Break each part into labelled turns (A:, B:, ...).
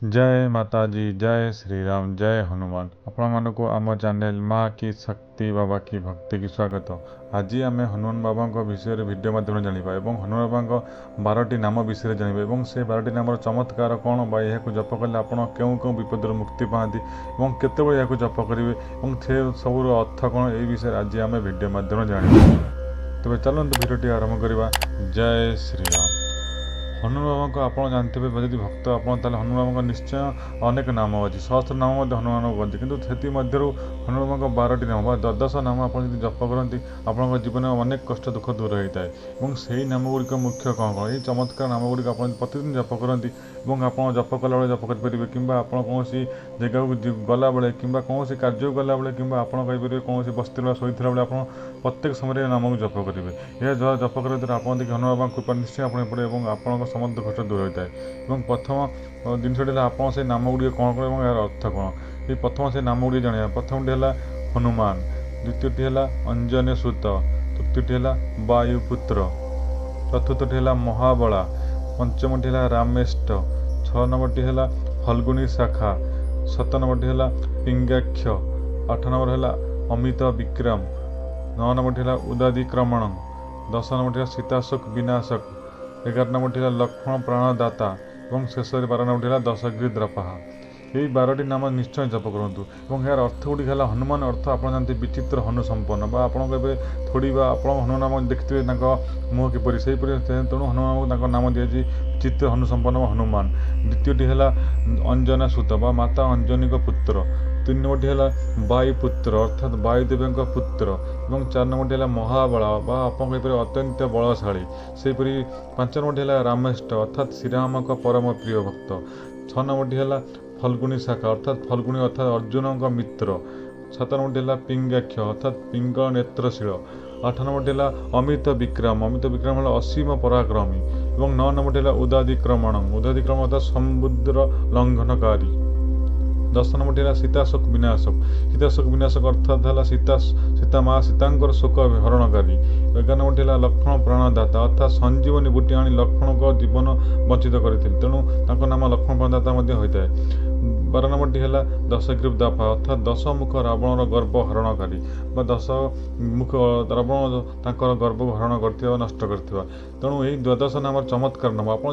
A: जय माता जी, जय श्री राम, जय हनुमान। आपण को आम चैनल माँ की शक्ति बाबा की भक्ति की स्वागत। आज आम हनुमान बाबा विषय वीडियो माध्यम जाना और हनुमान बाबा 12टी नाम विषय जानवा से 12टी नाम चमत्कार कौन बा यह जप कले आप क्यों क्यों विपद मुक्ति पाती और केतबे यह जप करेंगे और से सब अर्थ कौन ये विषय आज आम वीडियो माध्यम जाना। तेज चलते भिडियोटी आरंभ करवा। जय श्री राम। हनुमान बाबा को आप जानते हैं यदि भक्त आप हनुमान बाबा निश्चय अनेक नाम अच्छी सहस्र नाम हनुमान को कहते किंतु से हनुमान बाबा 12टी नाम द्वादश नाम आप जप करती आपंक जीवन में अनेक कष्ट दुख दूर होता है और से नाम गुड़िक मुख्य कौन कौन ये चमत्कार नाम गुड़िक आप प्रतिदिन जप करती और आप जप कला जप करेंगे कि कौन जगह को गला बेले कि कौन कार्य गला बेले कि आपरे कौन बस्ती बेला शोला बेले आप प्रत्येक समय नाम को जप करेंगे यह द्वारा जप करने द्वारा आप देखिए हनुमान बाबा कृपा निश्चय आप पड़े और आप समस्त कष्ट दूर होता है। और प्रथम जिनसटी आप से नाम गुड़िक कौन कौन और यार अर्थ कौन ये प्रथम से नाम गुड़िक जाना। प्रथमटी है हनुमान, द्वितीयटी है अंजनी सुत, तृतीयटी है वायुपुत्र, चतुर्थटी है महाबला, पंचमटी है रामेष्ट, 6 नंबरटी है फल्गुनी शाखा, 7 नंबरटी है पिंगाक्ष, 8 नंबर है अमित विक्रम, 9 नंबरटी है उदादिक्रमण, 10 नंबरटी है सीताशोक विनाशक, 11 नंबरटी है लक्ष्मण प्राणदाता और शेष 12 नंबरटी है दशग्री द्रपहा। यही 12टी नाम निश्चय जप करूँ और यार अर्थ गुड़ी है हनुमान अर्थ आप जानते विचित्र हनु संपन्न आपड़े थोड़ी आप हनुमान नाम देखते मुह किपर से तेणु हनुमान नाम दिखाई विचित्र हनु संपन्न हनुमान। द्वितीयटी है अंजना सुत माता अंजनी पुत्र, 3 नंबरटी है वायुपुत्र अर्थात वायुदेवी पुत्र और 4 नंबरटी है महाबला आप अत्यंत बलशाली सेपरी 5 नंबरटी है रामेष्ट अर्थात श्रीराम का परम प्रिय भक्त, 6 नंबरटी है फल्गुनी शाखा अर्थात फल्गुनी अर्थात अर्जुन मित्र, 7 नंबरटी है पिंगाक्ष अर्थात पिंगल नेत्रशील, 8 नंबरटी है अमित विक्रम है असीम पराक्रमी और 9 नंबरटी है उदादिक्रमण अर्थात समुद्र लंघनकारी, 10 नंबरटी है सीताशोक विनाशक अर्थात है सीता माँ सीता शोक हरणकारी, 11 नंबरटी है लक्ष्मण प्राणदाता अर्थात संजीवनी बूटी आनी लक्ष्मण को जीवन बंचित करते तेणु नाम लक्ष्मण प्राणदाता होता है। 12 नंबरटी है दशग्रीव दाफा अर्थात 10 मुख रावण गर्भ हरणकारी 10 मुख रावण तर गर्भ को हरण कर नष्ट कर तेणु यही द्वादश नाम चमत्कार नाम आप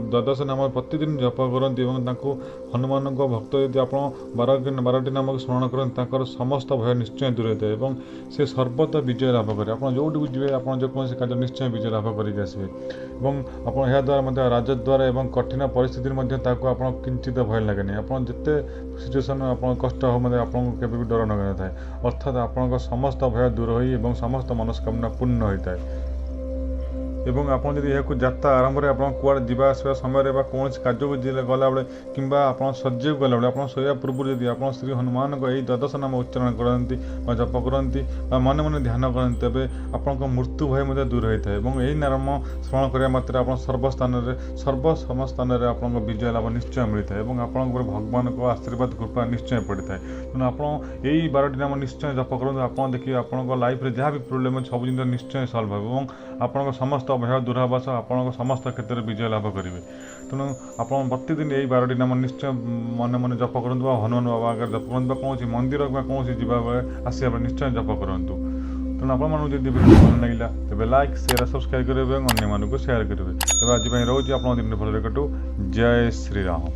A: द्वादश नाम प्रतिदिन जप करती और हनुमान भक्त यदि आप 12टी नाम स्मरण करते समस्त भय निश्चय दूर होता है और से सर्वत विजय लाभ करें आप जो बुझे आप जेकोसी कार्य निश्चय विजय लाभ करके आसवे और आप द्वारा राजद्वारा और कठिन परिस्थिति आप किंचित भय लगे नहीं आप जिते सिचुएसन आप कष्ट हो मतलब आपको केवे भी डर लगे था अर्थात आप समस्त भय दूर हो समस्त मनस्कामना पूर्ण होता है। एवं आप यात्रा आरंभ में आप कूड़े जावास समय कौन कार्य को गला बेले कि आप शଯ୍य को गला आप शोया पूर्व यदि आप श्री हनुमान को यही द्वादश नाम उच्चारण करती जप करती मन मन ध्यान करती तेज आप मृत्यु भय दूर होता है और यही नाम स्मरण करने मात्र आप सर्वस्थान सर्व स्थान में आप विजय लाभ निश्चय मिलता है और आप भगवान को आशीर्वाद कृपा निश्चय पड़ता है तेणु आप यही 12टी नाम निश्चय जप करूँ आप देखिए आप लाइफ में जहाँ भी प्रोब्लेम है सब जिन निश्चय सल्व हो आप समस्त भय दूराभास आप समस्त क्षेत्र में विजय लाभ करेंगे तेणु आप प्रतिदिन यही 12टी नाम निश्चय मन मन जप करूँ हनुमान बाबा आगे जप करूँ कौन मंदिर कौन जावाक आसवा निश्चय जप करूँ तेणु आपको जब वीडियो भल लगे तेज लाइक शेयर सब्सक्राइब करेंगे और अन्य सेयार करेंगे तेज आज रोचे आप दिन भल कटू। जय श्री राम।